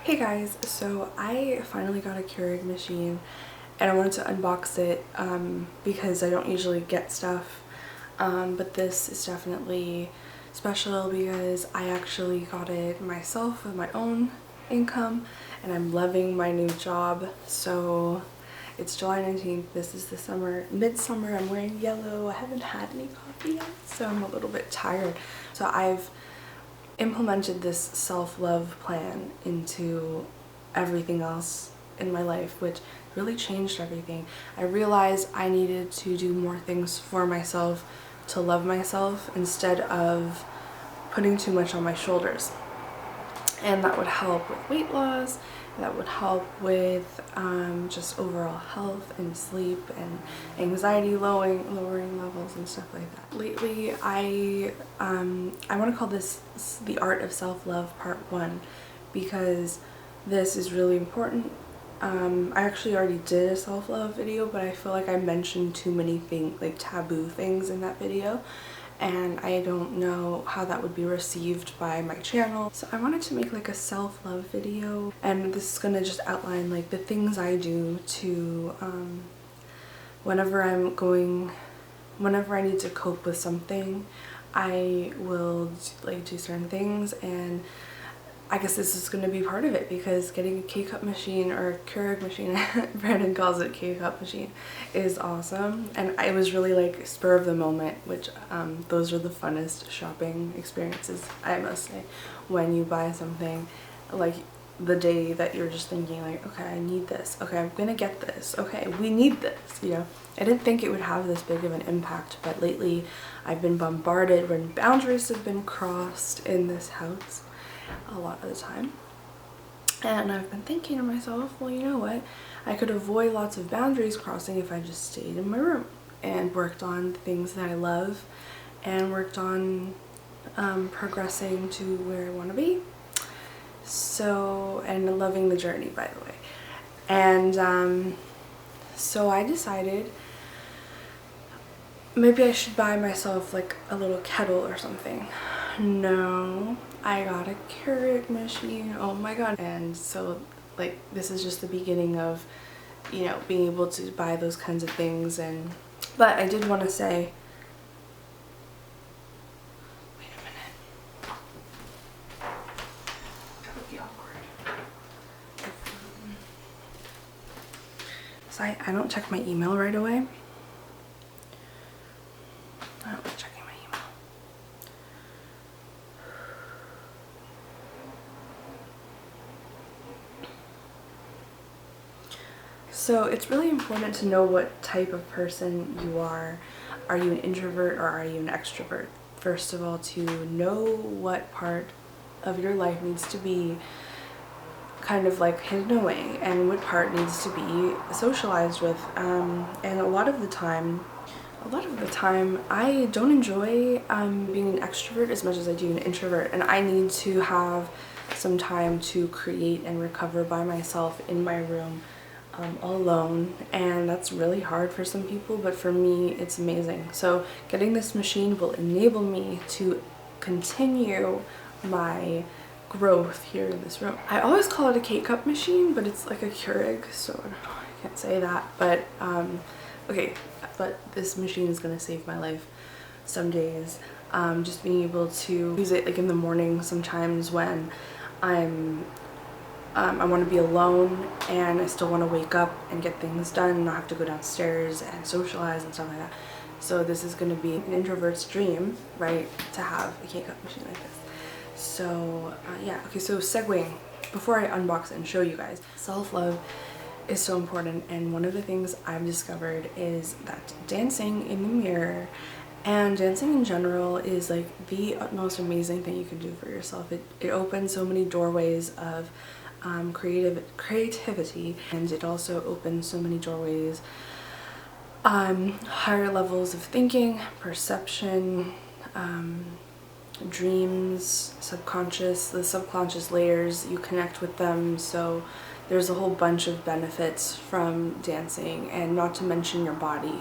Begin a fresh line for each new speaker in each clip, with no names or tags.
Hey guys, so I finally got a Keurig machine and I wanted to unbox it because I don't usually get stuff, but this is definitely special because I actually got it myself with my own income and I'm loving my new job. So it's July 19th, this is the summer, midsummer, I'm wearing yellow, I haven't had any coffee yet, so I'm a little bit tired. So I've implemented this self-love plan into everything else in my life, which really changed everything. I realized I needed to do more things for myself to love myself instead of putting too much on my shoulders. And that would help with weight loss, that would help with just overall health and sleep and anxiety lowering levels and stuff like that. Lately, I want to call this the art of self-love part 1 because this is really important. I actually already did a self-love video, but I feel like I mentioned too many things, like taboo things in that video, and I don't know how that would be received by my channel. So I wanted to make like a self-love video, and this is gonna just outline like the things I do to whenever I need to cope with something, I will like do certain things. And I guess this is going to be part of it because getting a K-cup machine, or a Keurig machine, Brandon calls it K-cup machine, is awesome. And it was really like spur of the moment, which those are the funnest shopping experiences, I must say, when you buy something like the day that you're just thinking like, okay, I need this, okay, I'm gonna get this, okay, we need this, you know. I didn't think it would have this big of an impact, but lately I've been bombarded when boundaries have been crossed in this house a lot of the time, and I've been thinking to myself, well, you know what, I could avoid lots of boundaries crossing if I just stayed in my room and worked on things that I love and worked on progressing to where I want to be. So, and loving the journey, by the way. And so I decided maybe I should buy myself like a little kettle or something. No, I got a Keurig machine, oh my god. And so like this is just the beginning of, you know, being able to buy those kinds of things. And but I did want to say, wait a minute, that would be awkward. So I don't check my email right away. I don't like checking my email. So it's really important to know what type of person you are. Are you an introvert or are you an extrovert? First of all, to know what part of your life needs to be kind of like hidden away and what part needs to be socialized with. And a lot of the time I don't enjoy being an extrovert as much as I do an introvert, and I need to have some time to create and recover by myself in my room alone, and that's really hard for some people, but for me it's amazing. So getting this machine will enable me to continue my growth here in this room. I always call it a K-cup machine, but it's like a Keurig, so I don't know, I can't say that, but okay, but this machine is gonna save my life some days. Just being able to use it like in the morning sometimes when I want to be alone and I still want to wake up and get things done and not have to go downstairs and socialize and stuff like that. So this is going to be an introvert's dream, right, to have a K-cup machine like this. So yeah, okay, so segueing, before I unbox it and show you guys, self-love is so important, and one of the things I've discovered is that dancing in the mirror and dancing in general is like the most amazing thing you can do for yourself. It opens so many doorways of creativity, and it also opens so many doorways, higher levels of thinking, perception, dreams, the subconscious layers, you connect with them. So there's a whole bunch of benefits from dancing, and not to mention your body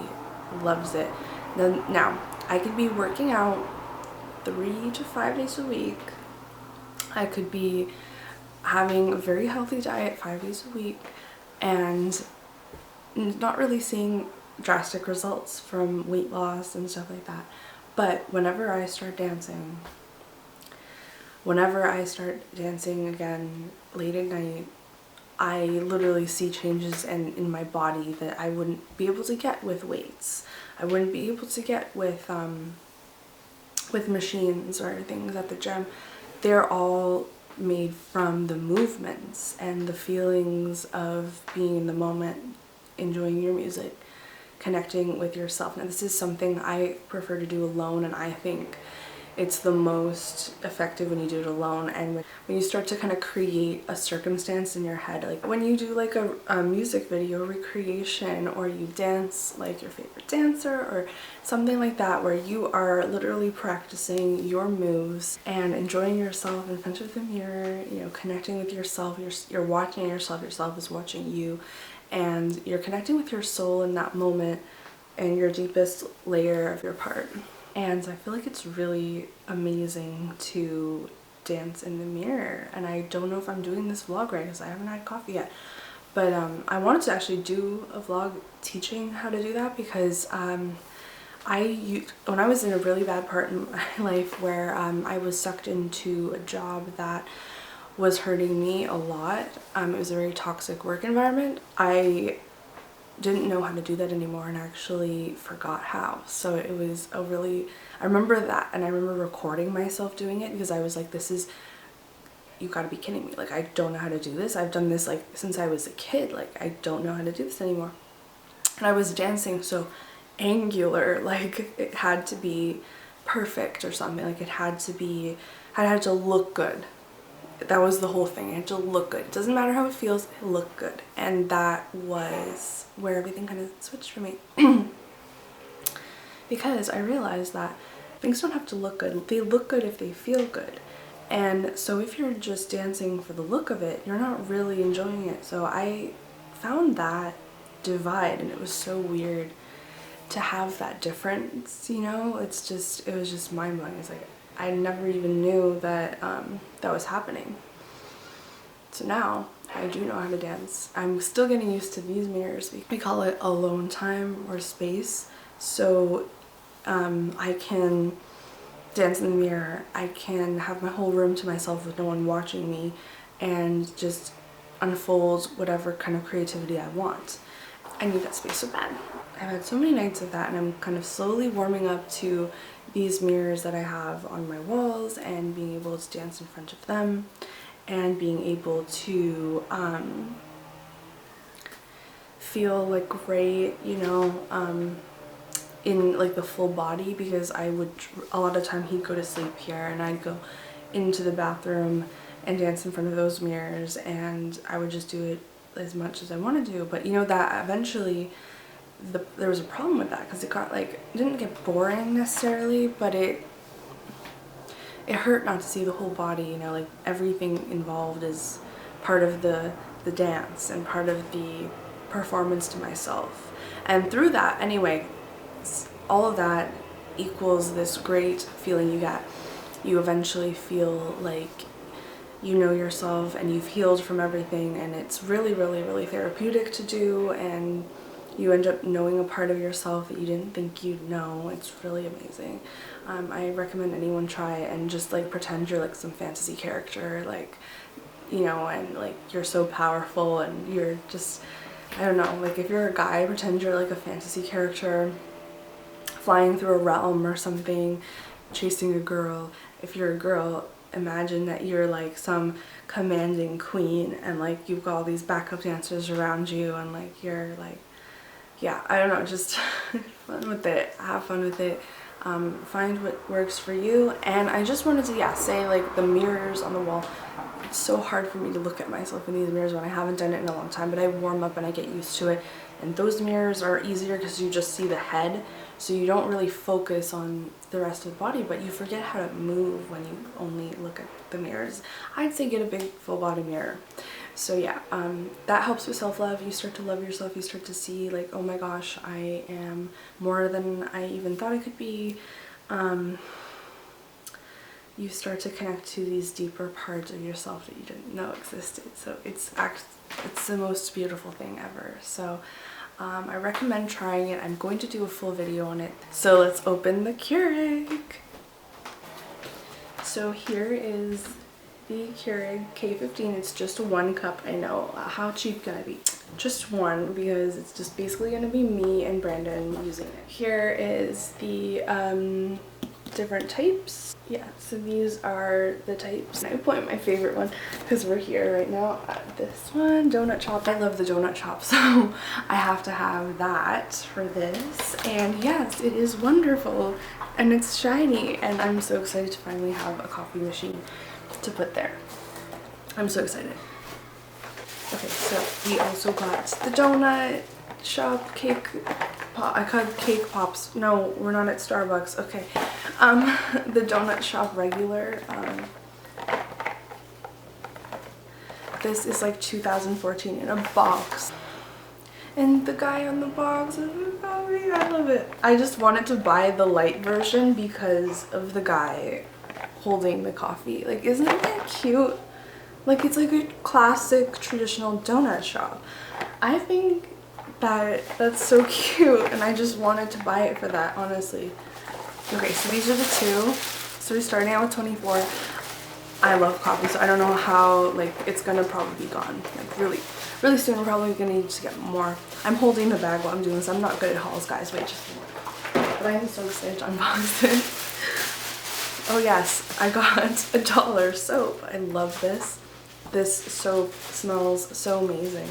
loves it. Now I could be working out 3 to 5 days a week. I could be having a very healthy diet 5 days a week and not really seeing drastic results from weight loss and stuff like that. But whenever I start dancing again late at night, I literally see changes in my body that I wouldn't be able to get with weights. I wouldn't be able to get with machines or things at the gym. They're all made from the movements and the feelings of being in the moment, enjoying your music, connecting with yourself. Now this is something I prefer to do alone, and I think it's the most effective when you do it alone, and when you start to kind of create a circumstance in your head, like when you do like a music video recreation, or you dance like your favorite dancer or something like that, where you are literally practicing your moves and enjoying yourself in front of the mirror, you know, connecting with yourself. You're watching yourself is watching you, and you're connecting with your soul in that moment and your deepest layer of your part. And I feel like it's really amazing to dance in the mirror. And I don't know if I'm doing this vlog right because I haven't had coffee yet. But I wanted to actually do a vlog teaching how to do that, because when I was in a really bad part in my life where I was sucked into a job that was hurting me a lot. It was a very toxic work environment. I didn't know how to do that anymore and actually forgot how. So it was I remember that, and I remember recording myself doing it because I was like, you gotta be kidding me. Like, I don't know how to do this. I've done this like since I was a kid. Like, I don't know how to do this anymore. And I was dancing so angular, like it had to be perfect or something. Like it had to look good. That was the whole thing. It had to look good. It doesn't matter how it feels, it looked good. And that was where everything kind of switched for me. Because I realized that things don't have to look good. They look good if they feel good. And so if you're just dancing for the look of it, you're not really enjoying it. So I found that divide, and it was so weird to have that difference, you know? It was just mind-blowing. It's like, I never even knew that that was happening. So now I do know how to dance. I'm still getting used to these mirrors. We call it alone time or space. So I can dance in the mirror. I can have my whole room to myself with no one watching me and just unfold whatever kind of creativity I want. I need that space so bad. I've had so many nights of that, and I'm kind of slowly warming up to these mirrors that I have on my walls and being able to dance in front of them and being able to feel like great, you know, in like the full body, because a lot of time he'd go to sleep here and I'd go into the bathroom and dance in front of those mirrors, and I would just do it as much as I want to do. But you know, that eventually there was a problem with that, because it didn't get boring necessarily, but it hurt not to see the whole body, you know, like everything involved is part of the dance and part of the performance to myself. And through that, anyway, all of that equals this great feeling you get. You eventually feel like you know yourself and you've healed from everything, and it's really, really, really therapeutic to do, and you end up knowing a part of yourself that you didn't think you'd know. It's really amazing. I recommend anyone try it and just like pretend you're like some fantasy character, like, you know, and like you're so powerful and you're just, I don't know, like if you're a guy, pretend you're like a fantasy character flying through a realm or something, chasing a girl. If you're a girl, imagine that you're like some commanding queen and like you've got all these backup dancers around you, and like you're like, yeah, I don't know, just fun with it, have fun with it, find what works for you. And I just wanted to, say like the mirrors on the wall, it's so hard for me to look at myself in these mirrors when I haven't done it in a long time, but I warm up and I get used to it. And those mirrors are easier because you just see the head, so you don't really focus on the rest of the body, but you forget how to move when you only look at the mirrors. I'd say get a big full body mirror. So yeah, that helps with self-love. You start to love yourself. You start to see like, oh my gosh, I am more than I even thought I could be. you start to connect to these deeper parts of yourself that you didn't know existed. So it's the most beautiful thing ever. So I recommend trying it. I'm going to do a full video on it. So let's open the Keurig. So here is the Keurig K15. It's just 1 cup. I know, how cheap can I be? Just one, because it's just basically going to be me and Brandon using it. Here is the different types. Yeah, so these are the types. I point my favorite one because we're here right now at this one, donut shop. I love the donut shop, so I have to have that for this. And yes, it is wonderful and it's shiny, and I'm so excited to finally have a coffee machine to put there. I'm so excited. Okay, so we also got the donut shop cake pop. I called cake pops. No, we're not at Starbucks. Okay. The donut shop regular. This is like 2014 in a box. And the guy on the box is a coffee. I love it. I just wanted to buy the light version because of the guy holding the coffee. Like, isn't that cute? Like, it's like a classic traditional donut shop. I think that's so cute, and I just wanted to buy it for that, honestly. Okay, so these are the two. So we're starting out with 24. I love coffee, so I don't know how, like, it's gonna probably be gone. Like, really soon. We're probably gonna need to get more. I'm holding the bag while I'm doing this. I'm not good at hauls, guys. Wait, just a minute. But I am so excited to unbox it. Oh yes, I got $1 soap. I love this. This soap smells so amazing.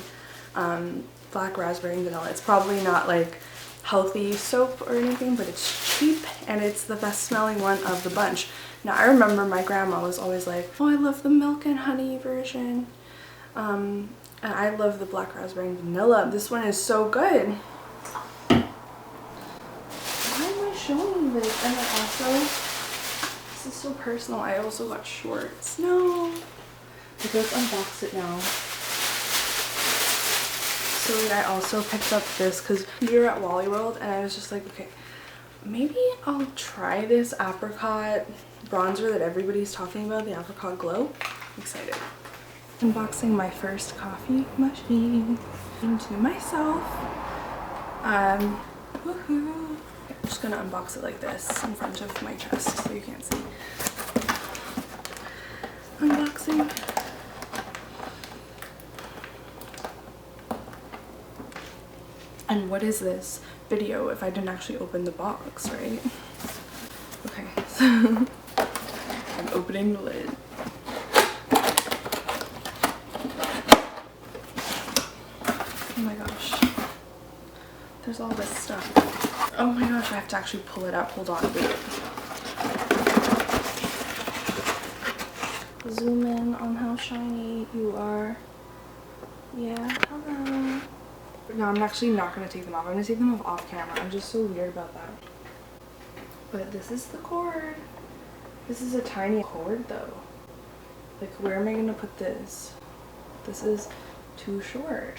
Black raspberry and vanilla. It's probably not like healthy soap or anything, but it's cheap and it's the best smelling one of the bunch. Now I remember my grandma was always like, oh, I love the milk and honey version. And I love the black raspberry and vanilla. This one is so good. Why am I showing this? And I also, this is so personal, I also got shorts. No. Okay, let's unbox it now. So I also picked up this because we were at Wally World and I was just like, okay, maybe I'll try this apricot bronzer that everybody's talking about, the apricot glow. I'm excited. Unboxing my first coffee machine to myself. Woohoo. I'm just gonna unbox it like this in front of my chest so you can't see. Unboxing. And what is this video if I didn't actually open the box, right? Okay, so I'm opening the lid. Oh my gosh. There's all this stuff. Oh my gosh, I have to actually pull it up. Hold on, wait. Zoom in on how shiny you are. Yeah, hello. No, I'm actually not going to take them off. I'm going to take them off camera. I'm just so weird about that. But this is the cord. This is a tiny cord though. Like, where am I going to put this? This is too short.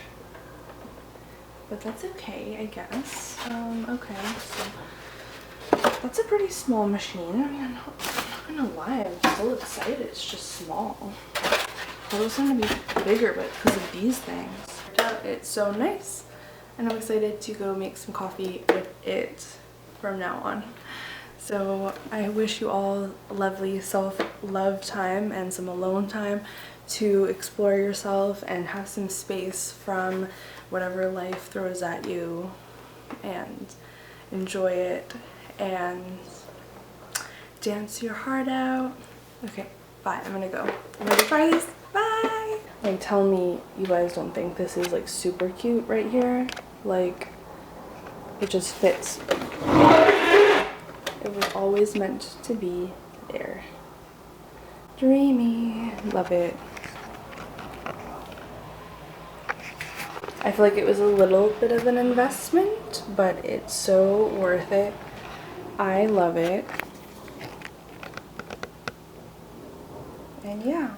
But that's okay, I guess. Okay, so that's a pretty small machine. I mean, I'm not going to lie. I'm still excited. It's just small. I thought it was going to be bigger, but because of these things. It's so nice, and I'm excited to go make some coffee with it from now on. So I wish you all a lovely self-love time and some alone time to explore yourself and have some space from whatever life throws at you, and enjoy it and dance your heart out. Okay, bye. I'm gonna go. I'm gonna try this. Bye. Like, tell me you guys don't think this is like super cute right here. Like, it just fits. It was always meant to be there. Dreamy. Love it. I feel like it was a little bit of an investment, but it's so worth it. I love it. And yeah.